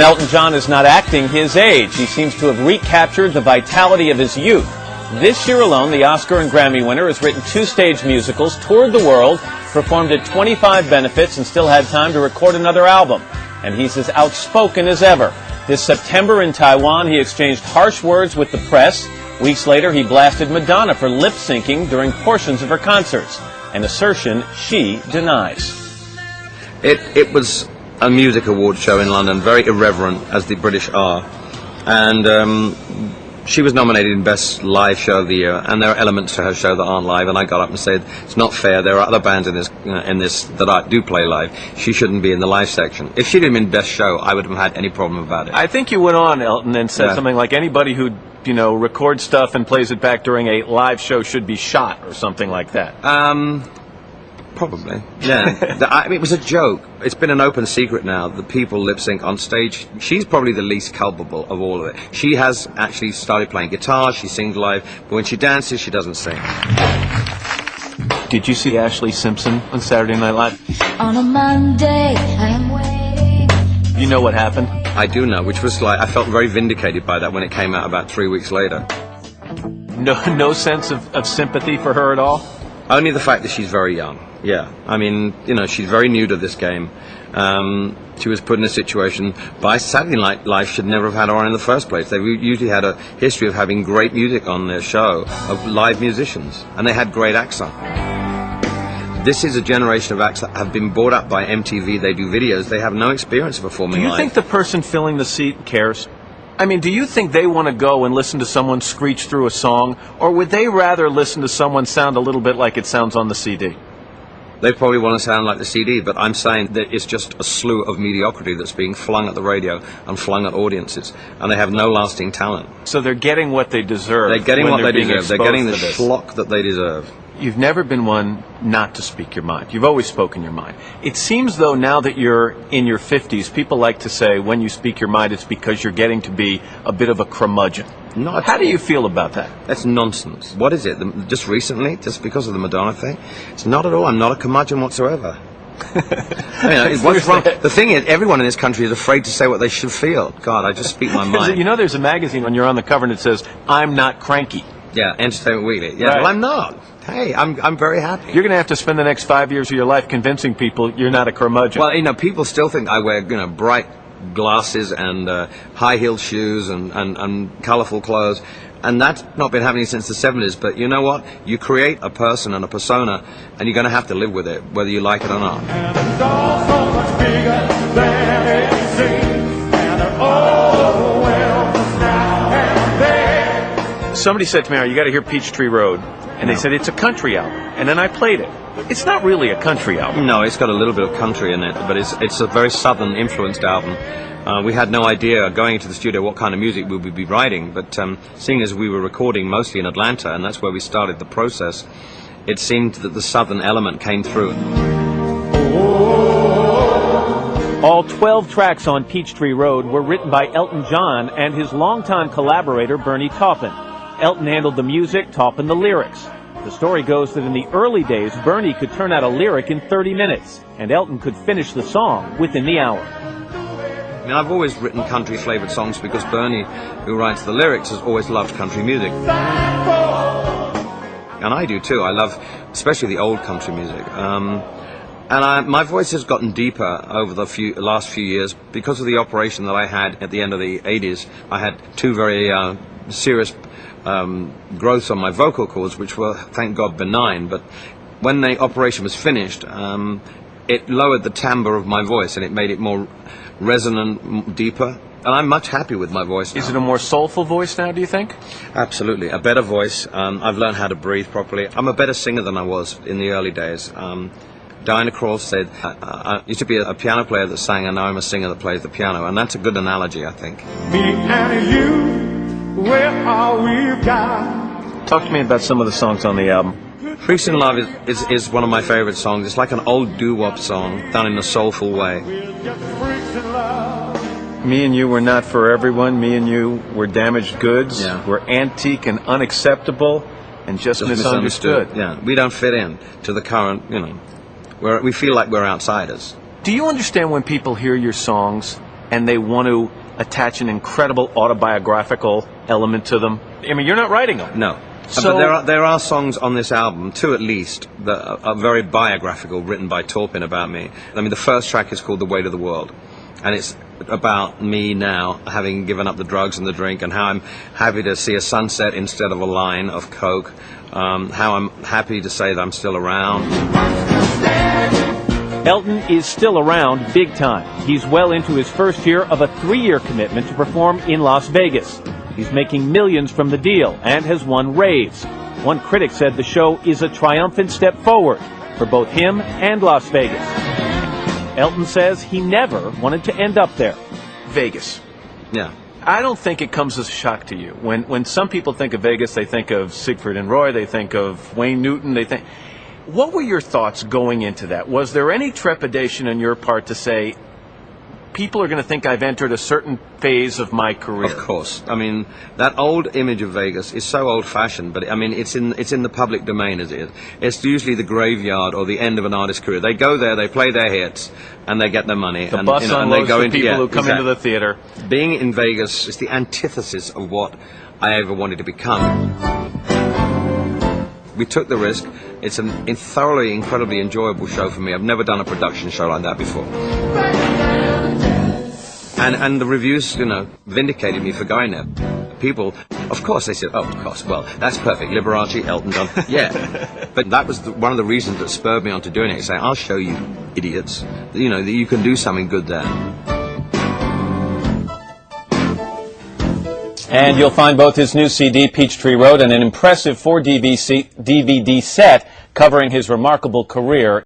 Elton John is not acting his age. He seems to have recaptured the vitality of his youth. This year alone, the Oscar and Grammy winner has written 2 stage musicals, toured the world, performed at 25 benefits, and still had time to record another album. And he's as outspoken as ever. This September in Taiwan, he exchanged harsh words with the press. Weeks later, he blasted Madonna for lip-syncing during portions of her concerts, an assertion she denies. It was a music award show in London, very irreverent, as the British are. And she was nominated in Best Live Show of the Year, and there are elements to her show that aren't live, and I got up and said, it's not fair, there are other bands in this that do play live. She shouldn't be in the live section. If she'd have been Best Show, I wouldn't have had any problem about it. I think you went on, Elton, and said something like anybody who, records stuff and plays it back during a live show should be shot, or something like that. Probably, yeah. I mean, it was a joke. It's been an open secret now that people lip sync on stage. She's probably the least culpable of all of it. She has actually started playing guitar, she sings live, but when she dances, she doesn't sing. Did you see Ashley Simpson on Saturday Night Live? On a Monday, I am waiting. You know what happened? I do know, which was like, I felt very vindicated by that when it came out about 3 weeks later. No sense of sympathy for her at all? Only the fact that she's very young. Yeah, I mean, she's very new to this game. She was put in a situation by Saturday Night Live should never have had her on in the first place. They usually had a history of having great music on their show, of live musicians, and they had great acts on. This is a generation of acts that have been brought up by MTV. They do videos. They have no experience of performing live. Do you think the person filling the seat cares? I mean, do you think they want to go and listen to someone screech through a song, or would they rather listen to someone sound a little bit like it sounds on the CD? They probably want to sound like the CD, but I'm saying that it's just a slew of mediocrity that's being flung at the radio and flung at audiences, and they have no lasting talent. So they're getting what they deserve. They're getting what they deserve. They're getting the this. schlock that they deserve. You've never been one not to speak your mind. You've always spoken your mind. It seems, though, now that you're in your 50s, people like to say when you speak your mind, it's because you're getting to be a bit of a curmudgeon. How do you feel about that? That's nonsense. What is it? Just recently? Just because of the Madonna thing? It's not at all. I'm not a curmudgeon whatsoever. What's wrong? The thing is, everyone in this country is afraid to say what they should feel. God, I just speak my mind. There's a magazine when you're on the cover and it says, I'm not cranky. Yeah, Entertainment Weekly. Yeah, right. Well, I'm not. Hey, I'm very happy. You're going to have to spend the next 5 years of your life convincing people you're not a curmudgeon. Well, people still think I wear, bright glasses and high-heeled shoes and colourful clothes. And that's not been happening since the 70s. But you know what? You create a person and a persona, and you're going to have to live with it, whether you like it or not. And it's all so much bigger than it seems, and they're overwhelmed now and then. Somebody said to me, you got to hear Peachtree Road. And they said, it's a country album. And then I played it. It's not really a country album. No, it's got a little bit of country in it, but it's a very southern-influenced album. We had no idea going into the studio what kind of music we would be writing, but seeing as we were recording mostly in Atlanta, and that's where we started the process, it seemed that the southern element came through. All 12 tracks on Peachtree Road were written by Elton John and his longtime collaborator, Bernie Taupin. Elton handled the music, Taupin the lyrics. The story goes that in the early days, Bernie could turn out a lyric in 30 minutes, and Elton could finish the song within the hour. I mean, I've always written country-flavored songs because Bernie, who writes the lyrics, has always loved country music. And I do too. I love especially the old country music. My voice has gotten deeper over the last few years because of the operation that I had at the end of the 80s. I had 2 very serious growths on my vocal cords, which were, thank God, benign. But when the operation was finished, it lowered the timbre of my voice and it made it more resonant, deeper. And I'm much happy with my voice now. Is it a more soulful voice now, do you think? Absolutely. A better voice. I've learned how to breathe properly. I'm a better singer than I was in the early days. Diana Krall said, I used to be a piano player that sang, and now I'm a singer that plays the piano. And that's a good analogy, I think. Me and you, we're all we've got. Talk to me about some of the songs on the album. Freaks in Love is one of my favorite songs. It's like an old doo-wop song done in a soulful way. We're just freaks in love. Me and You Were Not For Everyone. Me and You Were Damaged Goods. Yeah. We're antique and unacceptable and just misunderstood. Yeah, we don't fit in to the current, we feel like we're outsiders. Do you understand when people hear your songs and they want to attach an incredible autobiographical element to them? I mean, you're not writing them. No. So but there are songs on this album, 2 at least, that are very biographical, written by Torpin about me. I mean, the first track is called The Weight of the World, and it's about me now, having given up the drugs and the drink, and how I'm happy to see a sunset instead of a line of coke, how I'm happy to say that I'm still around. Elton is still around big time. He's well into his first year of a 3-year commitment to perform in Las Vegas. He's making millions from the deal and has won raves. One critic said the show is a triumphant step forward for both him and Las Vegas. Elton says he never wanted to end up there. Vegas. Yeah. I don't think it comes as a shock to you. When some people think of Vegas, they think of Siegfried and Roy, they think of Wayne Newton, they think... What were your thoughts going into that? Was there any trepidation on your part to say, people are going to think I've entered a certain phase of my career? Of course. I mean, that old image of Vegas is so old-fashioned, but I mean, it's in the public domain as it is. It's usually the graveyard or the end of an artist's career. They go there, they play their hits, and they get their money. The and, bus and they unloads go the into people who come exactly. into the theater. Being in Vegas is the antithesis of what I ever wanted to become. We took the risk. It's a thoroughly, incredibly enjoyable show for me. I've never done a production show like that before. And the reviews, vindicated me for going there. People, of course, they said, oh, of course, well, that's perfect. Liberace, Elton John, yeah. But that was one of the reasons that spurred me on to doing it, saying, I'll show you idiots, that you can do something good there. And you'll find both his new CD, Peachtree Road, and an impressive 4 DVD set covering his remarkable career